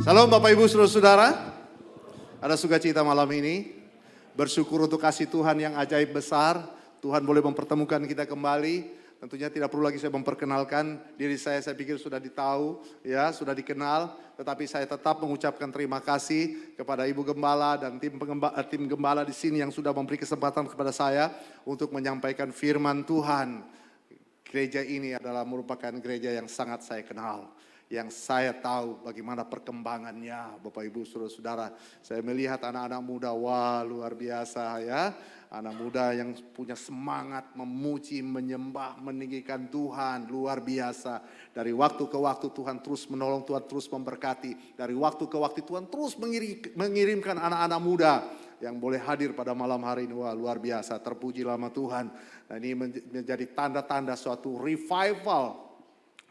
Salam Bapak Ibu Saudara-saudara. Ada sukacita malam ini. Bersyukur untuk kasih Tuhan yang ajaib besar. Tuhan boleh mempertemukan kita kembali. Tentunya tidak perlu lagi saya memperkenalkan diri saya pikir sudah ditahu, ya, sudah dikenal. Tetapi saya tetap mengucapkan terima kasih kepada Ibu Gembala dan tim Gembala di sini yang sudah memberi kesempatan kepada saya untuk menyampaikan firman Tuhan. Gereja ini adalah merupakan gereja yang sangat saya kenal. Yang saya tahu bagaimana perkembangannya, Bapak Ibu Saudara-saudara. Saya melihat anak-anak muda, wah luar biasa ya. Anak muda yang punya semangat memuji, menyembah, meninggikan Tuhan, luar biasa. Dari waktu ke waktu Tuhan terus menolong, Tuhan terus memberkati. Dari waktu ke waktu Tuhan terus mengirimkan anak-anak muda yang boleh hadir pada malam hari ini. Wah luar biasa, terpuji nama Tuhan. Nah, ini menjadi tanda-tanda suatu revival.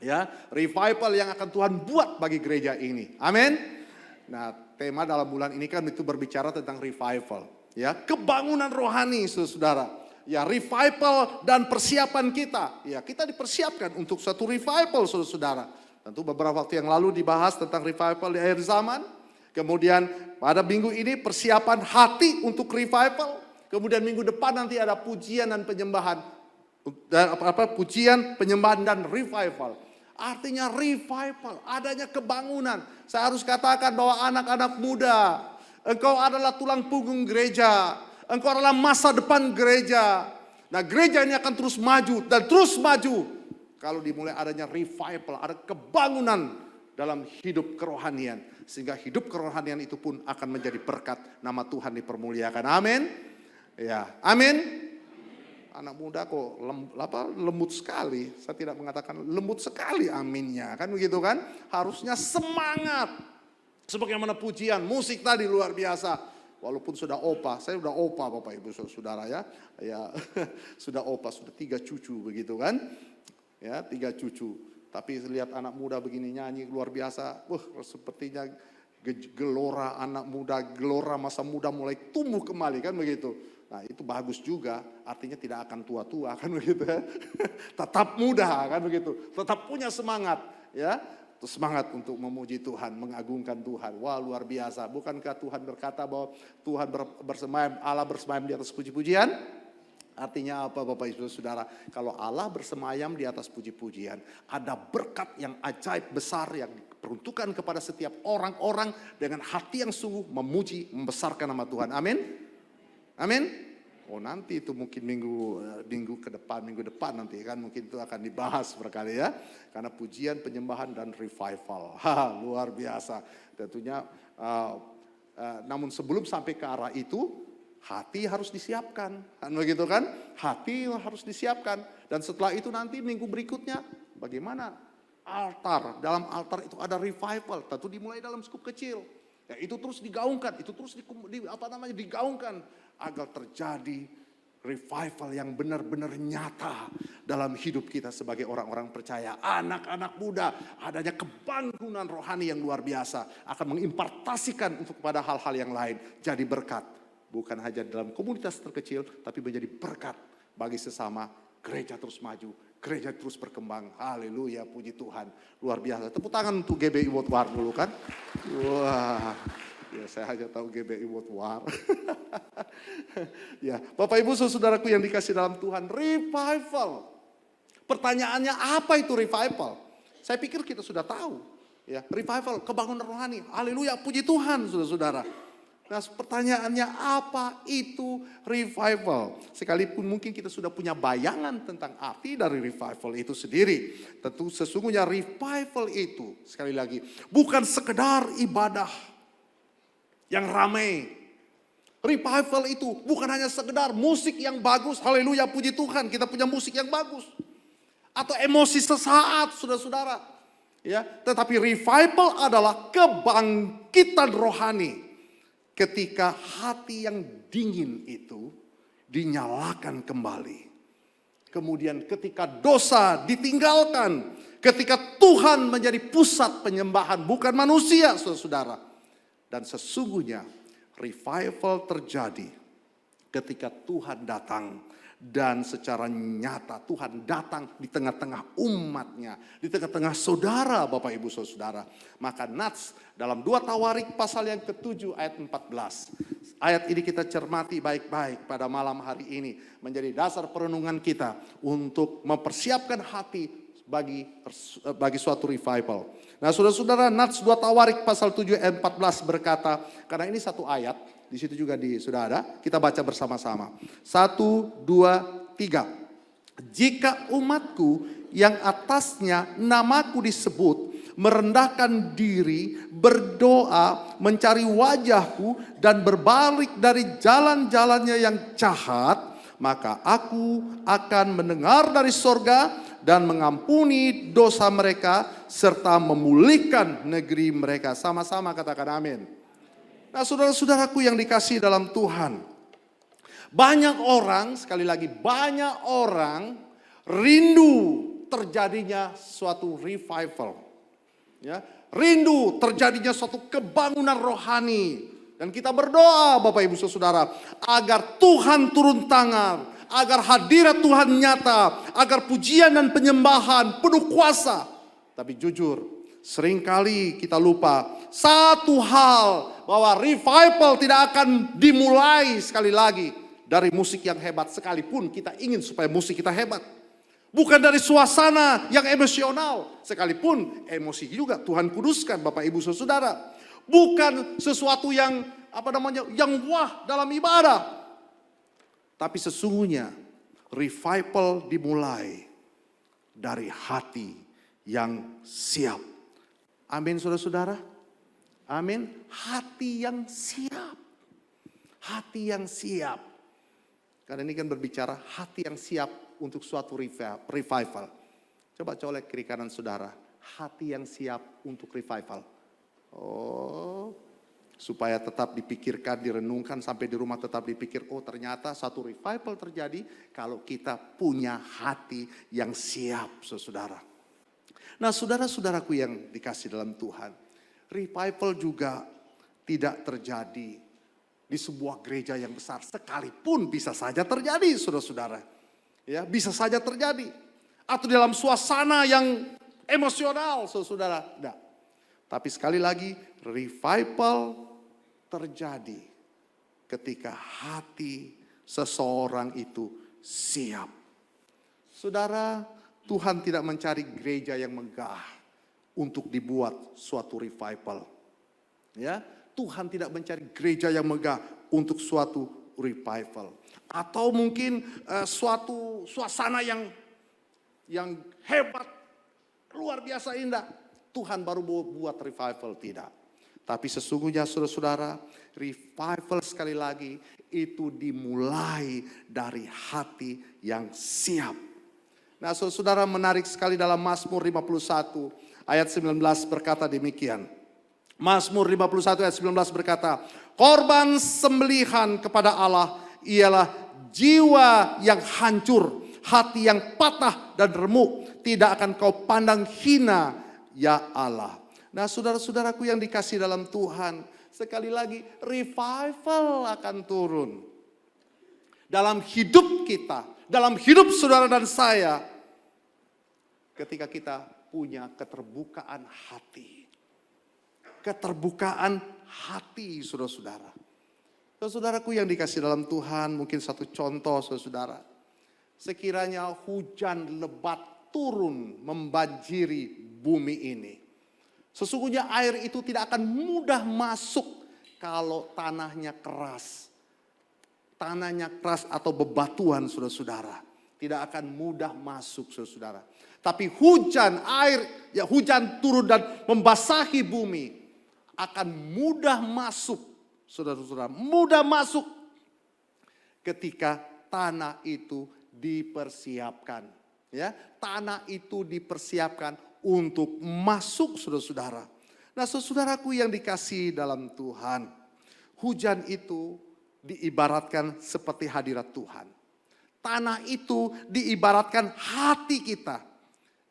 Ya, revival yang akan Tuhan buat bagi gereja ini. Amin. Nah, tema dalam bulan ini kan itu berbicara tentang revival. Ya, kebangunan rohani, saudara. Ya, revival dan persiapan kita. Ya, kita dipersiapkan untuk satu revival, saudara. Tentu beberapa waktu yang lalu dibahas tentang revival di akhir zaman. Kemudian pada minggu ini persiapan hati untuk revival. Kemudian minggu depan nanti ada pujian dan penyembahan. Dan pujian, penyembahan dan revival. Artinya revival, adanya kebangunan. Saya harus katakan bahwa anak-anak muda, engkau adalah tulang punggung gereja. Engkau adalah masa depan gereja. Nah, gereja ini akan terus maju dan terus maju. Kalau dimulai adanya revival, ada kebangunan dalam hidup kerohanian. Sehingga hidup kerohanian itu pun akan menjadi berkat, nama Tuhan dipermuliakan. Amin. Ya, amin. Anak muda kok lembut sekali. Saya tidak mengatakan lembut sekali aminnya. Kan begitu kan? Harusnya semangat. Sebagaimana pujian, musik tadi luar biasa. Walaupun sudah opa, saya sudah opa Bapak Ibu Saudara ya. Ya sudah opa, sudah 3 cucu begitu kan. Ya 3 cucu. Tapi lihat anak muda begini nyanyi luar biasa. Sepertinya gelora anak muda, gelora masa muda mulai tumbuh kembali kan begitu. Nah itu bagus juga, artinya tidak akan tua-tua kan begitu ya. Tetap muda kan begitu, tetap punya semangat ya. Semangat untuk memuji Tuhan, mengagungkan Tuhan. Wah luar biasa, bukankah Tuhan berkata bahwa Tuhan bersemayam, Allah bersemayam di atas puji-pujian? Artinya apa Bapak Ibu Saudara? Kalau Allah bersemayam di atas puji-pujian, ada berkat yang ajaib besar yang diperuntukkan kepada setiap orang-orang dengan hati yang sungguh memuji, membesarkan nama Tuhan. Amin. Amin. Oh nanti itu mungkin minggu depan nanti kan mungkin itu akan dibahas berkali ya. Karena pujian, penyembahan dan revival. Luar biasa. Tentunya namun sebelum sampai ke arah itu hati harus disiapkan. Kan begitu kan? Hati harus disiapkan. Dan setelah itu nanti minggu berikutnya bagaimana? Altar. Dalam altar itu ada revival. Tentu dimulai dalam skup kecil. Ya, itu terus digaungkan, itu terus digaungkan agar terjadi revival yang benar-benar nyata dalam hidup kita sebagai orang-orang percaya. Anak-anak muda, adanya kebangunan rohani yang luar biasa akan mengimpartasikan untuk kepada hal-hal yang lain. Jadi berkat, bukan hanya dalam komunitas terkecil, tapi menjadi berkat bagi sesama. Gereja terus maju, gereja terus berkembang. Haleluya, puji Tuhan. Luar biasa. Tepuk tangan untuk GBI World War dulu kan. Wah, ya saya hanya tahu GBI World War. Ya, Bapak Ibu saudaraku yang dikasih dalam Tuhan, revival. Pertanyaannya apa itu revival? Saya pikir kita sudah tahu. Ya, revival, kebangunan rohani. Haleluya, puji Tuhan saudara-saudara. Nah pertanyaannya apa itu revival? Sekalipun mungkin kita sudah punya bayangan tentang arti dari revival itu sendiri. Tentu sesungguhnya revival itu sekali lagi bukan sekedar ibadah yang ramai. Revival itu bukan hanya sekedar musik yang bagus. Haleluya puji Tuhan kita punya musik yang bagus. Atau emosi sesaat saudara-saudara. Ya, tetapi revival adalah kebangkitan rohani. Ketika hati yang dingin itu dinyalakan kembali. Kemudian ketika dosa ditinggalkan. Ketika Tuhan menjadi pusat penyembahan bukan manusia saudara. Dan sesungguhnya revival terjadi ketika Tuhan datang Dan secara nyata Tuhan datang di tengah-tengah umatnya, di tengah-tengah saudara Bapak Ibu Saudara. Maka Nats dalam 2 Tawarik pasal yang ke-7 ayat 14. Ayat ini kita cermati baik-baik pada malam hari ini. Menjadi dasar perenungan kita untuk mempersiapkan hati bagi suatu revival. Nah saudara-saudara, Nats 2 Tawarik pasal 7 ayat 14 berkata, karena ini satu ayat, di situ juga sudah ada, kita baca bersama-sama. 1, 2, 3. Jika umatku yang atasnya namaku disebut, merendahkan diri, berdoa, mencari wajahku, dan berbalik dari jalan-jalannya yang jahat, maka aku akan mendengar dari sorga dan mengampuni dosa mereka, serta memulihkan negeri mereka. Sama-sama katakan amin. Nah saudara-saudaraku yang dikasihi dalam Tuhan. Banyak orang, sekali lagi banyak orang rindu terjadinya suatu revival. Ya, rindu terjadinya suatu kebangunan rohani. Dan kita berdoa Bapak Ibu Saudara agar Tuhan turun tangan, agar hadirat Tuhan nyata, agar pujian dan penyembahan penuh kuasa. Tapi jujur, seringkali kita lupa satu hal, bahwa revival tidak akan dimulai sekali lagi dari musik yang hebat, sekalipun kita ingin supaya musik kita hebat. Bukan dari suasana yang emosional, sekalipun emosi juga Tuhan kuduskan Bapak Ibu Saudara. Bukan sesuatu yang yang wah dalam ibadah. Tapi sesungguhnya revival dimulai dari hati yang siap. Amin saudara-saudara. Amin. Hati yang siap. Hati yang siap. Karena ini kan berbicara hati yang siap untuk suatu revival. Coba colek kiri kanan saudara. Hati yang siap untuk revival. Oh, supaya tetap dipikirkan, direnungkan sampai di rumah tetap dipikir. Oh ternyata satu revival terjadi kalau kita punya hati yang siap saudara. Nah saudara-saudaraku yang dikasih dalam Tuhan. Revival juga tidak terjadi di sebuah gereja yang besar, sekalipun bisa saja terjadi saudara-saudara. Ya, bisa saja terjadi. Atau dalam suasana yang emosional saudara. Nah, tapi sekali lagi revival terjadi ketika hati seseorang itu siap. Saudara, Tuhan tidak mencari gereja yang megah untuk dibuat suatu revival. Ya, Tuhan tidak mencari gereja yang megah untuk suatu revival. Atau mungkin suatu suasana yang hebat, luar biasa indah. Tuhan baru buat revival, tidak. Tapi sesungguhnya saudara-saudara, revival sekali lagi itu dimulai dari hati yang siap. Nah saudara, menarik sekali dalam Mazmur 51 ayat 19 berkata demikian. Mazmur 51 ayat 19 berkata, korban sembelihan kepada Allah ialah jiwa yang hancur, hati yang patah dan remuk, tidak akan kau pandang hina ya Allah. Nah saudara-saudaraku yang dikasih dalam Tuhan, sekali lagi revival akan turun dalam hidup kita, dalam hidup saudara dan saya, ketika kita punya keterbukaan hati. Keterbukaan hati saudara-saudara. Saudaraku yang dikasih dalam Tuhan, mungkin satu contoh saudara. Sekiranya hujan lebat turun membanjiri bumi ini. Sesungguhnya air itu tidak akan mudah masuk kalau tanahnya keras. Tanahnya keras atau bebatuan saudara-saudara. Tidak akan mudah masuk saudara-saudara. Tapi hujan, air, ya hujan turun dan membasahi bumi. Akan mudah masuk saudara-saudara. Mudah masuk ketika tanah itu dipersiapkan. Ya, tanah itu dipersiapkan untuk masuk saudara-saudara. Nah saudaraku yang dikasihi dalam Tuhan. Hujan itu diibaratkan seperti hadirat Tuhan. Tanah itu diibaratkan hati kita.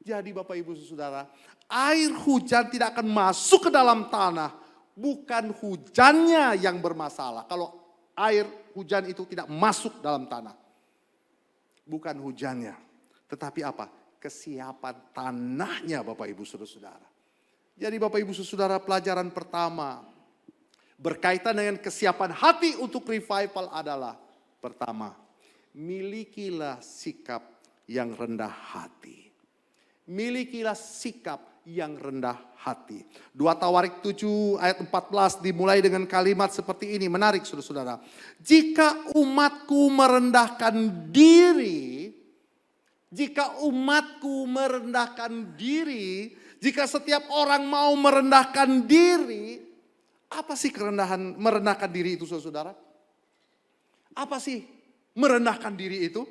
Jadi Bapak Ibu Saudara, air hujan tidak akan masuk ke dalam tanah. Bukan hujannya yang bermasalah. Kalau air hujan itu tidak masuk dalam tanah. Bukan hujannya. Tetapi apa? Kesiapan tanahnya Bapak Ibu Saudara-saudara. Jadi Bapak Ibu Saudara, pelajaran pertama berkaitan dengan kesiapan hati untuk revival adalah pertama, milikilah sikap yang rendah hati. Milikilah sikap yang rendah hati. 2 Tawarik 7 ayat 14 dimulai dengan kalimat seperti ini. Menarik saudara-saudara. Jika umatku merendahkan diri, jika setiap orang mau merendahkan diri, apa sih merendahkan diri itu saudara? Apa sih merendahkan diri itu?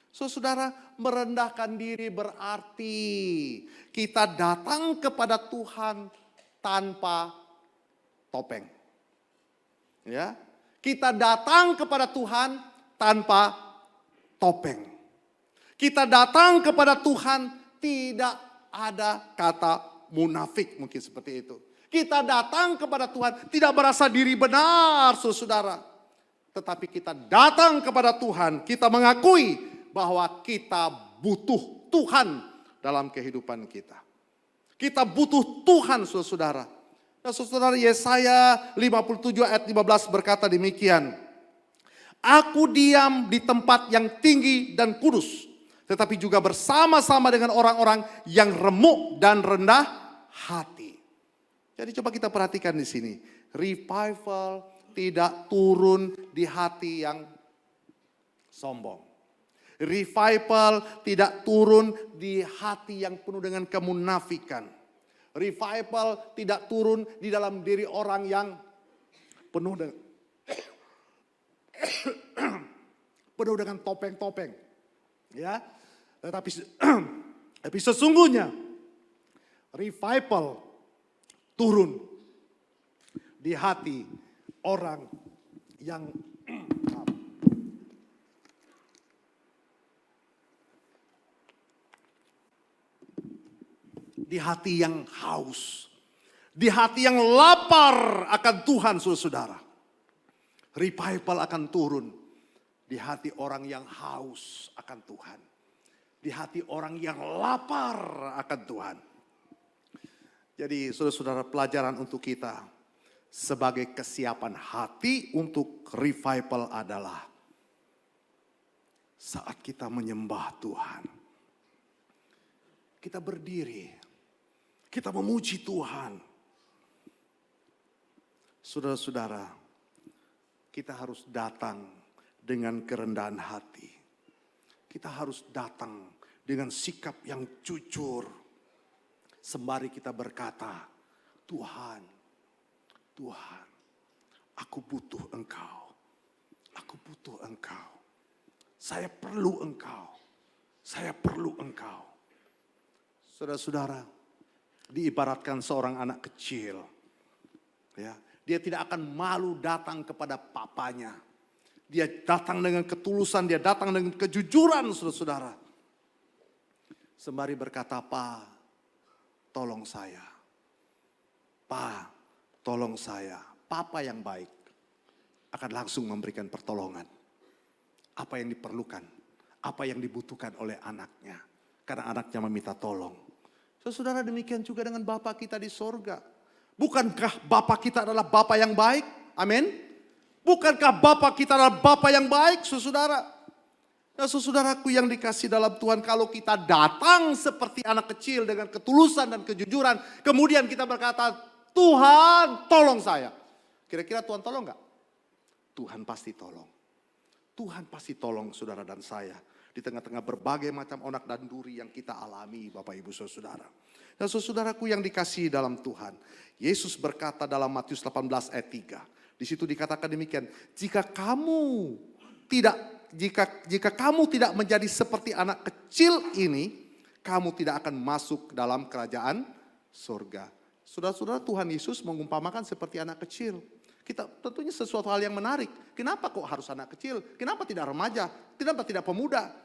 Saudara, merendahkan diri berarti kita datang kepada Tuhan tanpa topeng. Ya, kita datang kepada Tuhan tanpa topeng. Kita datang kepada Tuhan tidak ada kata munafik, mungkin seperti itu. Kita datang kepada Tuhan tidak merasa diri benar, saudara. Tetapi kita datang kepada Tuhan, kita mengakui bahwa kita butuh Tuhan dalam kehidupan kita. Kita butuh Tuhan, saudara. Nah, saudara, Yesaya 57 ayat 15 berkata demikian. Aku diam di tempat yang tinggi dan kudus, tetapi juga bersama-sama dengan orang-orang yang remuk dan rendah hati. Jadi coba kita perhatikan di sini. Revival tidak turun di hati yang sombong. Revival tidak turun di hati yang penuh dengan kemunafikan. Revival tidak turun di dalam diri orang yang penuh dengan penuh dengan topeng-topeng. Ya, tapi sesungguhnya revival turun di hati orang yang di hati yang haus, di hati yang lapar akan Tuhan, saudara. Revival akan turun di hati orang yang haus akan Tuhan, di hati orang yang lapar akan Tuhan. Jadi saudara-saudara, pelajaran untuk kita sebagai kesiapan hati untuk revival adalah saat kita menyembah Tuhan, kita berdiri, kita memuji Tuhan. Saudara-saudara, kita harus datang dengan kerendahan hati. Kita harus datang dengan sikap yang jujur. Sembari kita berkata, Tuhan, Tuhan, aku butuh Engkau. Aku butuh Engkau. Saya perlu Engkau. Saya perlu Engkau. Saudara-saudara, diibaratkan seorang anak kecil. Ya, dia tidak akan malu datang kepada papanya. Dia datang dengan ketulusan, dia datang dengan kejujuran, saudara-saudara. Sembari berkata, Pak, tolong saya. Pak, tolong saya. Papa yang baik akan langsung memberikan pertolongan. Apa yang diperlukan, apa yang dibutuhkan oleh anaknya. Karena anaknya meminta tolong. Saudara, demikian juga dengan Bapa kita di sorga. Bukankah Bapa kita adalah Bapa yang baik? Amin. Bukankah Bapa kita adalah Bapa yang baik, saudara? Nah, saudaraku yang dikasih dalam Tuhan, kalau kita datang seperti anak kecil dengan ketulusan dan kejujuran, kemudian kita berkata, Tuhan tolong saya. Kira-kira Tuhan tolong enggak? Tuhan pasti tolong. Tuhan pasti tolong saudara dan saya. Di tengah-tengah berbagai macam onak dan duri yang kita alami, Bapak Ibu Saudara. Dan saudaraku yang dikasihi dalam Tuhan, Yesus berkata dalam Matius 18 ayat 3. Di situ dikatakan demikian, jika kamu tidak menjadi seperti anak kecil ini, kamu tidak akan masuk dalam kerajaan surga. Saudara-saudara, Tuhan Yesus mengumpamakan seperti anak kecil. Kita tentunya sesuatu hal yang menarik. Kenapa kok harus anak kecil? Kenapa tidak remaja? Kenapa tidak pemuda?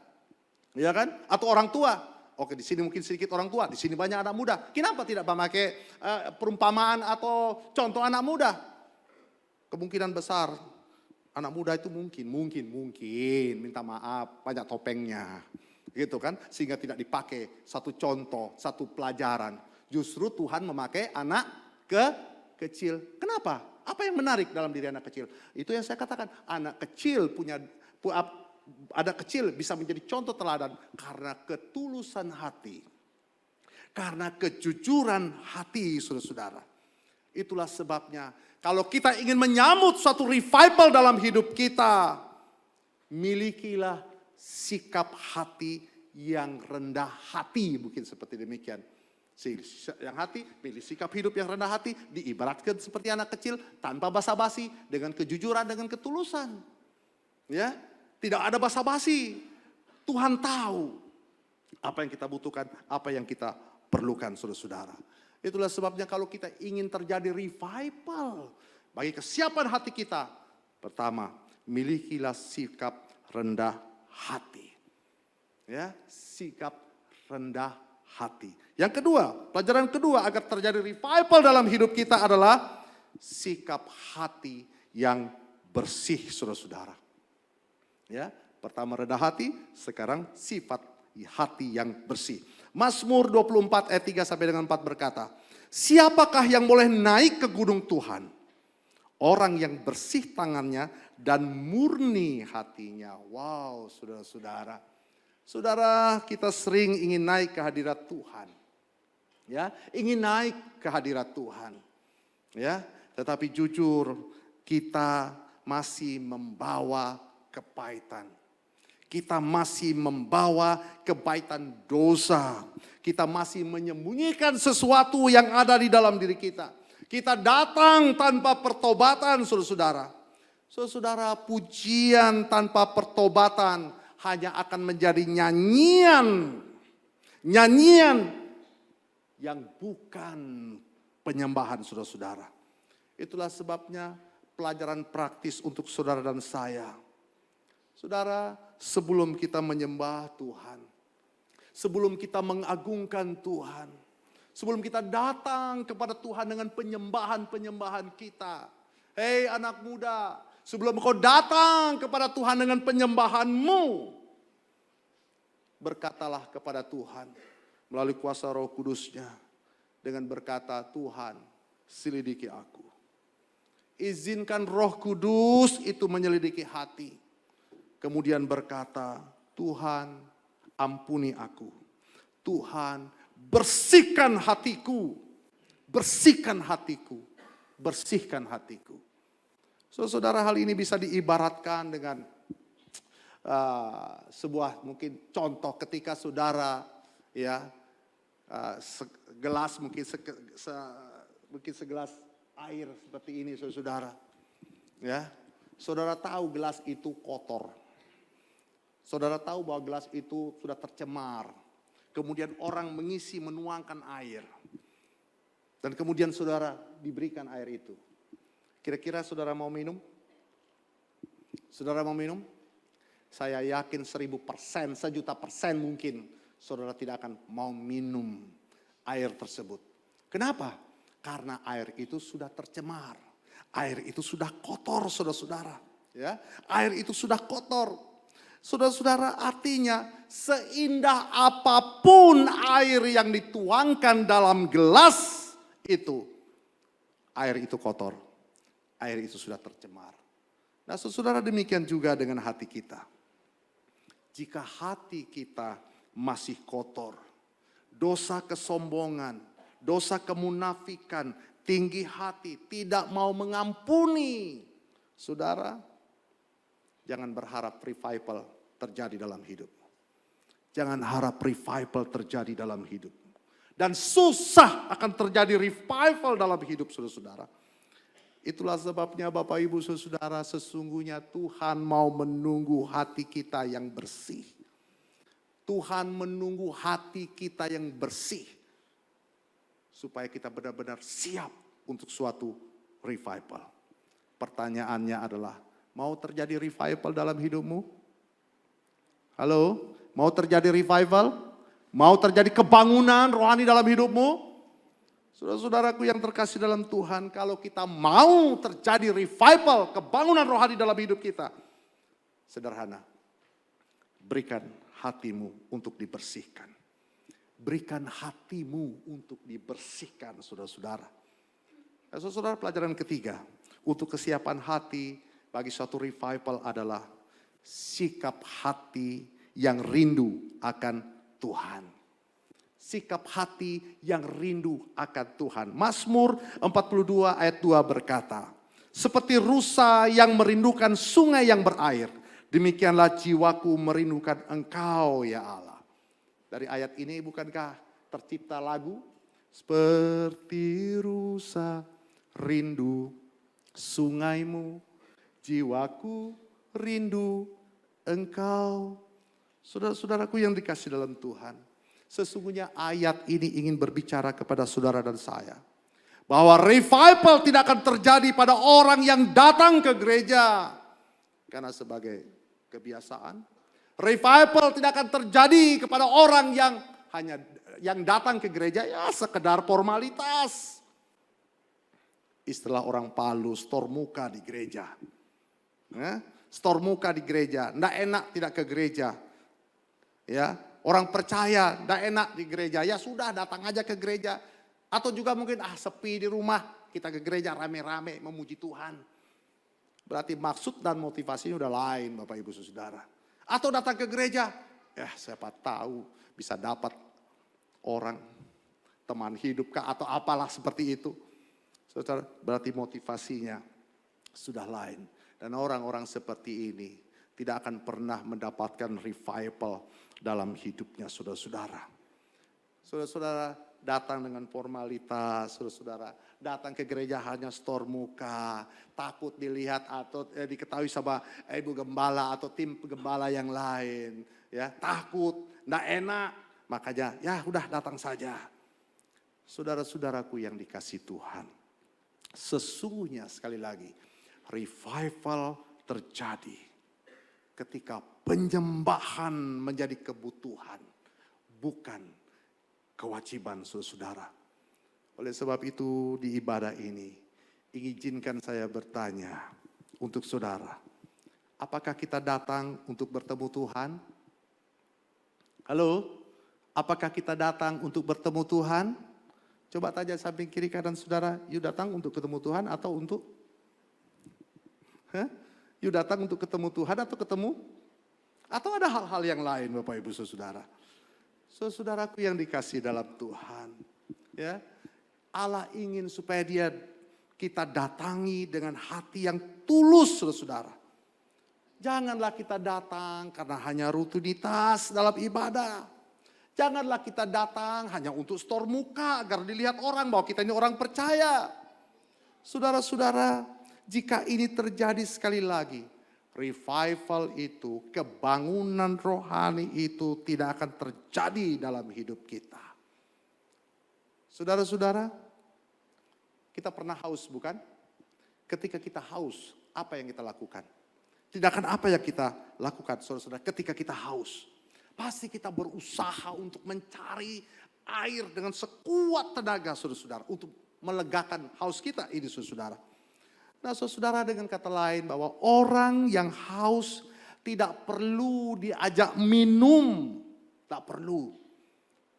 Ya kan? Atau orang tua? Oke, di sini mungkin sedikit orang tua, di sini banyak anak muda. Kenapa tidak memakai perumpamaan atau contoh anak muda? Kemungkinan besar Anak muda itu mungkin minta maaf, banyak topengnya. Gitu kan, sehingga tidak dipakai satu contoh, satu pelajaran. Justru Tuhan memakai anak kecil. Kenapa? Apa yang menarik dalam diri anak kecil? Itu yang saya katakan, anak kecil anak kecil bisa menjadi contoh teladan karena ketulusan hati. Karena kejujuran hati, saudara-saudara. Itulah sebabnya kalau kita ingin menyambut suatu revival dalam hidup kita, milikilah sikap hati yang rendah hati, mungkin seperti demikian. Pilih sikap hidup yang rendah hati, diibaratkan seperti anak kecil tanpa basa-basi, dengan kejujuran, dengan ketulusan. Ya, tidak ada basa-basi. Tuhan tahu apa yang kita butuhkan, apa yang kita perlukan, saudara-saudara. Itulah sebabnya kalau kita ingin terjadi revival bagi kesiapan hati kita, pertama, milikilah sikap rendah hati. Ya, sikap rendah hati. Yang kedua, pelajaran kedua agar terjadi revival dalam hidup kita adalah sikap hati yang bersih, saudara-saudara. Ya, pertama rendah hati, sekarang sifat hati yang bersih. Mazmur 24 ayat 3 sampai dengan 4 berkata, siapakah yang boleh naik ke gunung Tuhan? Orang yang bersih tangannya dan murni hatinya. Wow, saudara-saudara. Saudara, kita sering ingin naik ke hadirat Tuhan. Ya, ingin naik ke hadirat Tuhan. Ya, tetapi jujur kita masih membawa kepahitan. Kita masih membawa kepahitan dosa. Kita masih menyembunyikan sesuatu yang ada di dalam diri kita. Kita datang tanpa pertobatan, saudara-saudara. Saudara, pujian tanpa pertobatan hanya akan menjadi nyanyian. Nyanyian yang bukan penyembahan, saudara-saudara. Itulah sebabnya pelajaran praktis untuk saudara dan saya. Saudara, sebelum kita menyembah Tuhan, sebelum kita mengagungkan Tuhan, sebelum kita datang kepada Tuhan dengan penyembahan-penyembahan kita. Hei anak muda, sebelum kau datang kepada Tuhan dengan penyembahanmu, berkatalah kepada Tuhan melalui kuasa Roh Kudus-Nya dengan berkata, Tuhan, selidiki aku. Izinkan Roh Kudus itu menyelidiki hati. Kemudian berkata, Tuhan, ampuni aku. Tuhan, bersihkan hatiku. Bersihkan hatiku. Bersihkan hatiku. Saudara, hal ini bisa diibaratkan dengan sebuah mungkin contoh ketika saudara ya segelas mungkin segelas air seperti ini, saudara. Ya, saudara tahu gelas itu kotor. Saudara tahu bahwa gelas itu sudah tercemar. Kemudian orang mengisi, menuangkan air. Dan kemudian saudara diberikan air itu. Kira-kira saudara mau minum? Saudara mau minum? Saya yakin 1000%, 1.000.000% mungkin saudara tidak akan mau minum air tersebut. Kenapa? Karena air itu sudah tercemar. Air itu sudah kotor, saudara-saudara. Ya, air itu sudah kotor. Saudara-saudara, artinya seindah apapun air yang dituangkan dalam gelas itu, air itu kotor. Air itu sudah tercemar. Nah, saudara, demikian juga dengan hati kita. Jika hati kita masih kotor, dosa kesombongan, dosa kemunafikan, tinggi hati, tidak mau mengampuni, saudara, jangan berharap revival terjadi dalam hidup. Jangan harap revival terjadi dalam hidup. Dan susah akan terjadi revival dalam hidup saudara-saudara. Itulah sebabnya Bapak Ibu saudara, sesungguhnya Tuhan mau menunggu hati kita yang bersih. Tuhan menunggu hati kita yang bersih. Supaya kita benar-benar siap untuk suatu revival. Pertanyaannya adalah, mau terjadi revival dalam hidupmu? Halo, mau terjadi revival? Mau terjadi kebangunan rohani dalam hidupmu? Saudara-saudaraku yang terkasih dalam Tuhan, kalau kita mau terjadi revival, kebangunan rohani dalam hidup kita, sederhana, berikan hatimu untuk dibersihkan. Berikan hatimu untuk dibersihkan, saudara-saudara. Saudara, pelajaran ketiga, untuk kesiapan hati bagi suatu revival adalah sikap hati yang rindu akan Tuhan. Sikap hati yang rindu akan Tuhan. Mazmur 42 ayat 2 berkata, seperti rusa yang merindukan sungai yang berair, demikianlah jiwaku merindukan Engkau ya Allah. Dari ayat ini bukankah tercipta lagu? Seperti rusa rindu sungaimu, jiwaku rindu Engkau. Saudara-saudaraku yang dikasih dalam Tuhan, sesungguhnya ayat ini ingin berbicara kepada saudara dan saya, bahwa revival tidak akan terjadi pada orang yang datang ke gereja karena sebagai kebiasaan. Revival tidak akan terjadi kepada orang yang hanya yang datang ke gereja ya sekedar formalitas. Istilah orang Palu, stor muka di gereja. Stor muka di gereja, ndak enak tidak ke gereja. Ya, orang percaya ndak enak di gereja, ya sudah datang aja ke gereja. Atau juga mungkin sepi di rumah, kita ke gereja rame-rame memuji Tuhan. Berarti maksud dan motivasinya udah lain Bapak Ibu Saudara. Atau datang ke gereja, ya siapa tahu bisa dapat orang teman hidup kah atau apalah seperti itu. Saudara, berarti motivasinya sudah lain. Dan orang-orang seperti ini tidak akan pernah mendapatkan revival dalam hidupnya saudara-saudara. Saudara-saudara datang dengan formalitas, saudara-saudara datang ke gereja hanya stor muka, takut dilihat atau diketahui sama ibu gembala atau tim gembala yang lain, ya takut, ndak enak, makanya ya udah datang saja. Saudara-saudaraku yang dikasih Tuhan, sesungguhnya sekali lagi revival terjadi ketika penyembahan menjadi kebutuhan, bukan kewajiban saudara. Oleh sebab itu di ibadah ini, izinkan saya bertanya untuk saudara. Apakah kita datang untuk bertemu Tuhan? Halo? Apakah kita datang untuk bertemu Tuhan? Coba tanya samping kiri kanan saudara, you datang untuk ketemu Tuhan atau untuk? You datang untuk ketemu Tuhan atau ketemu? Atau ada hal-hal yang lain Bapak Ibu Saudara? Saudaraku yang dikasih dalam Tuhan, ya, Allah ingin supaya kita datangi dengan hati yang tulus, saudara. Janganlah kita datang karena hanya rutinitas dalam ibadah. Janganlah kita datang hanya untuk stor muka agar dilihat orang bahwa kita ini orang percaya. Saudara-saudara, jika ini terjadi sekali lagi, revival itu, kebangunan rohani itu tidak akan terjadi dalam hidup kita. Saudara-saudara, kita pernah haus bukan? Ketika kita haus, apa yang kita lakukan? Tindakan apa yang kita lakukan saudara-saudara ketika kita haus? Pasti kita berusaha untuk mencari air dengan sekuat tenaga saudara-saudara. Untuk melegakan haus kita ini saudara-saudara. Nah saudara, dengan kata lain bahwa orang yang haus tidak perlu diajak minum. Tak perlu.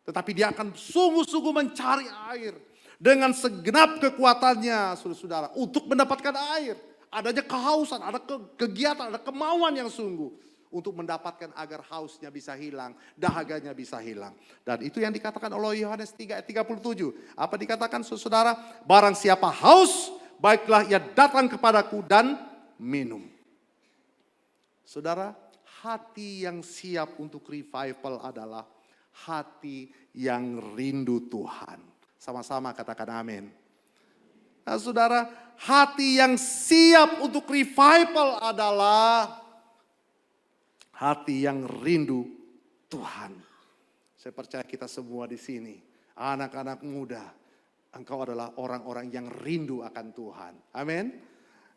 Tetapi dia akan sungguh-sungguh mencari air. Dengan segenap kekuatannya saudara-saudara. Untuk mendapatkan air. Adanya kehausan, ada kegiatan, ada kemauan yang sungguh. Untuk mendapatkan agar hausnya bisa hilang, dahaganya bisa hilang. Dan itu yang dikatakan oleh Yohanes 3 ayat 37. Apa dikatakan saudara? Barang siapa haus, baiklah ia datang kepadaku dan minum. Saudara, hati yang siap untuk revival adalah hati yang rindu Tuhan. Sama-sama katakan amin. Nah saudara, hati yang siap untuk revival adalah hati yang rindu Tuhan. Saya percaya kita semua di sini, anak-anak muda, engkau adalah orang-orang yang rindu akan Tuhan. Amin.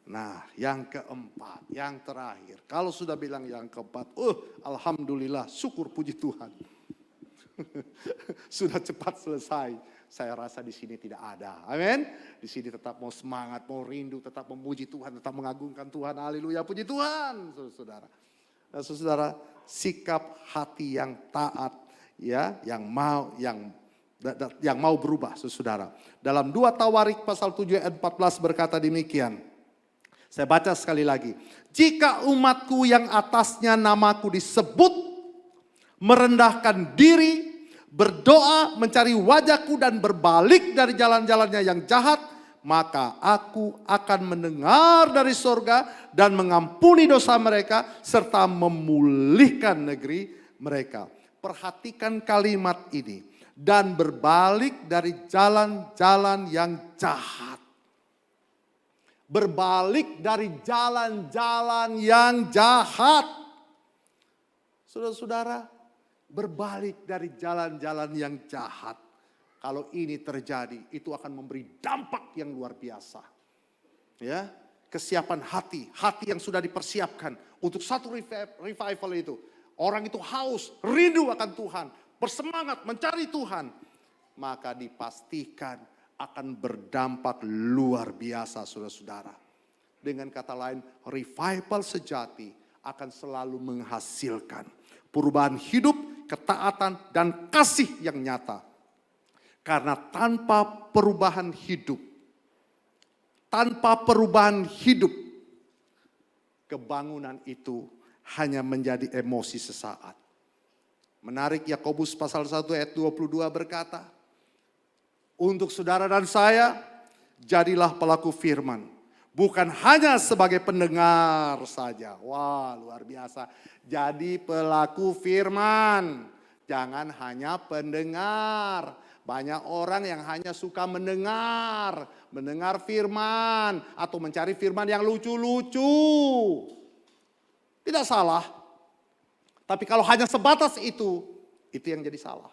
Nah yang keempat, yang terakhir. Kalau sudah bilang yang keempat, alhamdulillah, syukur puji Tuhan. Sudah cepat selesai. saya rasa di sini tidak ada. Amin. Di sini tetap mau semangat, mau rindu, tetap memuji Tuhan, tetap mengagungkan Tuhan. Haleluya, puji Tuhan, saudara. Nah, saudara, sikap hati yang taat, ya, yang mau berubah, saudara. Dalam 2 Tawarik pasal 7 ayat 14 berkata demikian. Saya baca sekali lagi. Jika umatku yang atasnya namaku disebut, merendahkan diri, berdoa, mencari wajahku dan berbalik dari jalan-jalannya yang jahat, maka aku akan mendengar dari sorga dan mengampuni dosa mereka serta memulihkan negeri mereka. Perhatikan kalimat ini. Dan berbalik dari jalan-jalan yang jahat. Berbalik dari jalan-jalan yang jahat. Saudara-saudara, berbalik dari jalan-jalan yang jahat. Kalau ini terjadi, itu akan memberi dampak yang luar biasa. Ya, kesiapan hati yang sudah dipersiapkan untuk satu revival itu. Orang itu haus, rindu akan Tuhan, bersemangat mencari Tuhan. Maka dipastikan akan berdampak luar biasa, saudara-saudara. Dengan kata lain, revival sejati akan selalu menghasilkan perubahan hidup, ketaatan, dan kasih yang nyata. Karena tanpa perubahan hidup, kebangunan itu hanya menjadi emosi sesaat. Menarik, Yakobus pasal 1 ayat 22 berkata, untuk saudara dan saya, jadilah pelaku firman. Bukan hanya sebagai pendengar saja. Wah, luar biasa. Jadi pelaku firman. Jangan hanya pendengar. Banyak orang yang hanya suka mendengar firman. Atau mencari firman yang lucu-lucu. Tidak salah. Tapi kalau hanya sebatas itu yang jadi salah.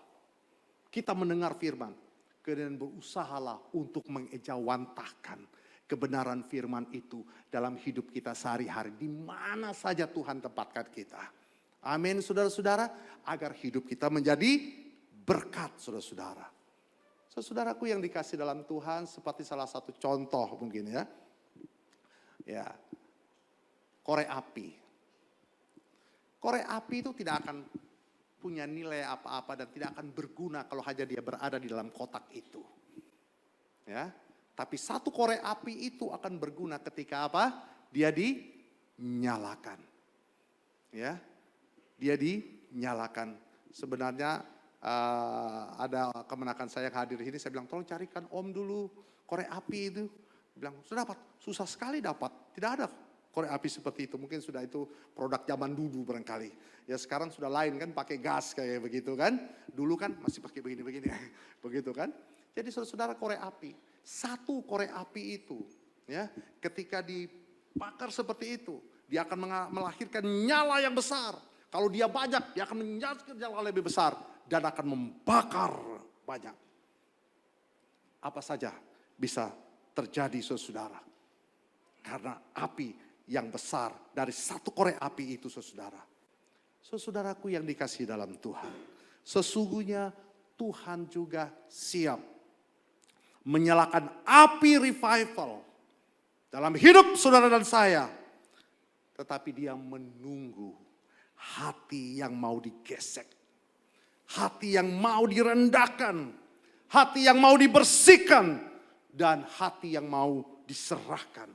Kita mendengar firman. Kemudian berusahalah untuk mengejawantahkan kebenaran firman itu dalam hidup kita sehari-hari. Di mana saja Tuhan tempatkan kita. Amin, saudara-saudara. Agar hidup kita menjadi berkat, saudara-saudara. Saudaraku yang dikasih dalam Tuhan, seperti salah satu contoh mungkin ya. Ya, korek api. Korek api itu tidak akan punya nilai apa-apa dan tidak akan berguna kalau hanya dia berada di dalam kotak itu. Ya, tapi satu korek api itu akan berguna ketika apa? Dia dinyalakan. Ya, dia dinyalakan. Sebenarnya ada kemenakan saya yang hadir di sini, saya bilang tolong carikan Om dulu korek api itu. Dia bilang sudah dapat, susah sekali dapat, tidak ada korek api seperti itu. Mungkin sudah itu produk zaman dulu barangkali. Ya sekarang sudah lain kan, pakai gas kayak begitu kan. Dulu kan masih pakai begini-begini. Begitu kan. Jadi saudara-saudara, korek api. Satu korek api itu ya, ketika dibakar seperti itu, dia akan melahirkan nyala yang besar. Kalau dia banyak, dia akan menyalakan nyala lebih besar. Dan akan membakar banyak. Apa saja bisa terjadi saudara. Karena api yang besar dari satu korek api itu saudara. Saudaraku yang dikasihi dalam Tuhan. Sesungguhnya Tuhan juga siap menyalakan api revival dalam hidup saudara dan saya. Tetapi dia menunggu hati yang mau digesek. Hati yang mau direndahkan. Hati yang mau dibersihkan. Dan hati yang mau diserahkan.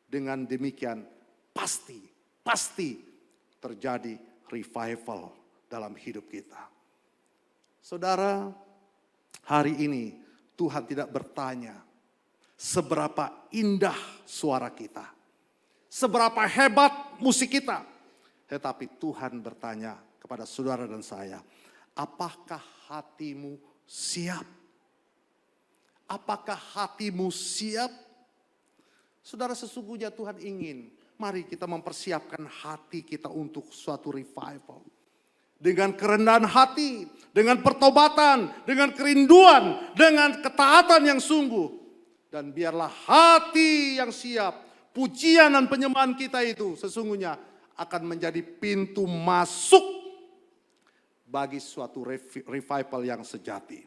Dengan demikian pasti terjadi revival dalam hidup kita. Saudara, hari ini Tuhan tidak bertanya seberapa indah suara kita. Seberapa hebat musik kita. Tetapi Tuhan bertanya kepada saudara dan saya, apakah hatimu siap? Apakah hatimu siap? Saudara, sesungguhnya Tuhan ingin, mari kita mempersiapkan hati kita untuk suatu revival. Dengan kerendahan hati, dengan pertobatan, dengan kerinduan, dengan ketaatan yang sungguh. Dan biarlah hati yang siap, pujian dan penyembahan kita itu sesungguhnya akan menjadi pintu masuk bagi suatu revival yang sejati.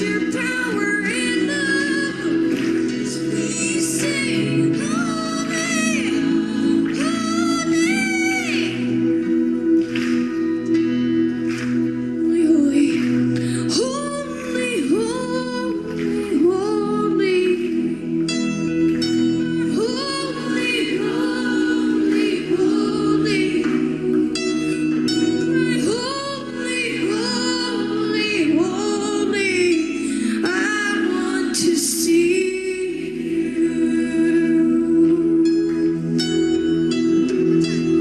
your power and love. We sing, holy, holy. Holy, holy, holy, holy. Holy, holy, holy. Holy, holy, holy. I want to see you.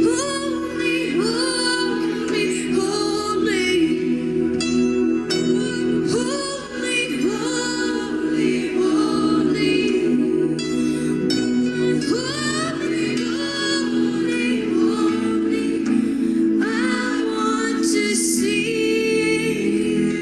Holy, holy, holy. Holy, holy, holy. Holy, holy, holy. I want to see you.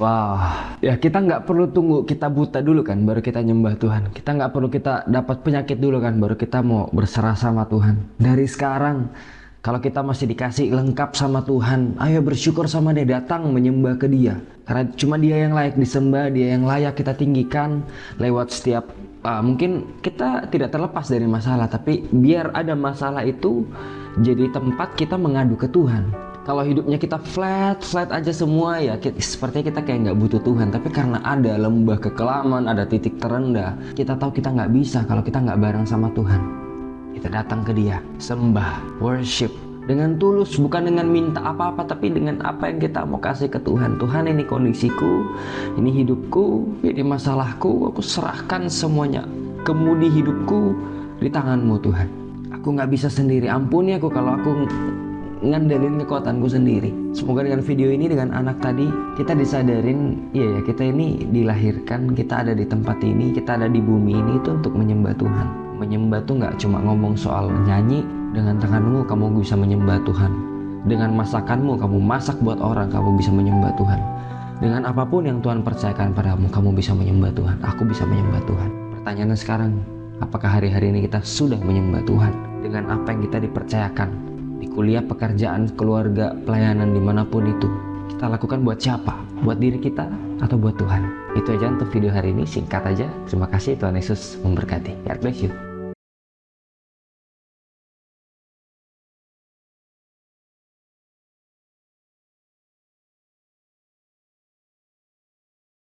Wah, ya kita nggak perlu tunggu kita buta dulu kan, baru kita nyembah Tuhan. Kita nggak perlu kita dapat penyakit dulu kan, baru kita mau berserah sama Tuhan. Dari sekarang, kalau kita masih dikasih lengkap sama Tuhan, ayo bersyukur sama Dia, datang menyembah ke Dia. Karena cuma Dia yang layak disembah, Dia yang layak kita tinggikan lewat setiap mungkin kita tidak terlepas dari masalah, tapi biar ada masalah itu jadi tempat kita mengadu ke Tuhan. Kalau hidupnya kita flat aja semua ya, sepertinya kita kayak nggak butuh Tuhan. Tapi karena ada lembah kekelaman, ada titik terendah, kita tahu kita nggak bisa kalau kita nggak bareng sama Tuhan. Kita datang ke Dia, sembah, worship dengan tulus, bukan dengan minta apa-apa, tapi dengan apa yang kita mau kasih ke Tuhan. Tuhan, ini kondisiku, ini hidupku, ini masalahku, aku serahkan semuanya. Kemudi hidupku di tangan-Mu Tuhan. Aku nggak bisa sendiri, ampuni aku kalau aku ngandelin kekuatanku sendiri. Semoga dengan video ini, dengan anak tadi, kita disadarin, iya ya, kita ini dilahirkan, kita ada di tempat ini, kita ada di bumi ini itu untuk menyembah Tuhan. Menyembah tuh nggak cuma ngomong soal nyanyi, dengan tanganmu kamu bisa menyembah Tuhan. Dengan masakanmu, kamu masak buat orang, kamu bisa menyembah Tuhan. Dengan apapun yang Tuhan percayakan padamu, kamu bisa menyembah Tuhan. Aku bisa menyembah Tuhan. Pertanyaannya sekarang, apakah hari-hari ini kita sudah menyembah Tuhan? Dengan apa yang kita dipercayakan? Di kuliah, pekerjaan, keluarga, pelayanan, dimanapun itu, kita lakukan buat siapa? Buat diri kita atau buat Tuhan? Itu aja untuk video hari ini, singkat aja. Terima kasih, Tuhan Yesus memberkati. God bless you.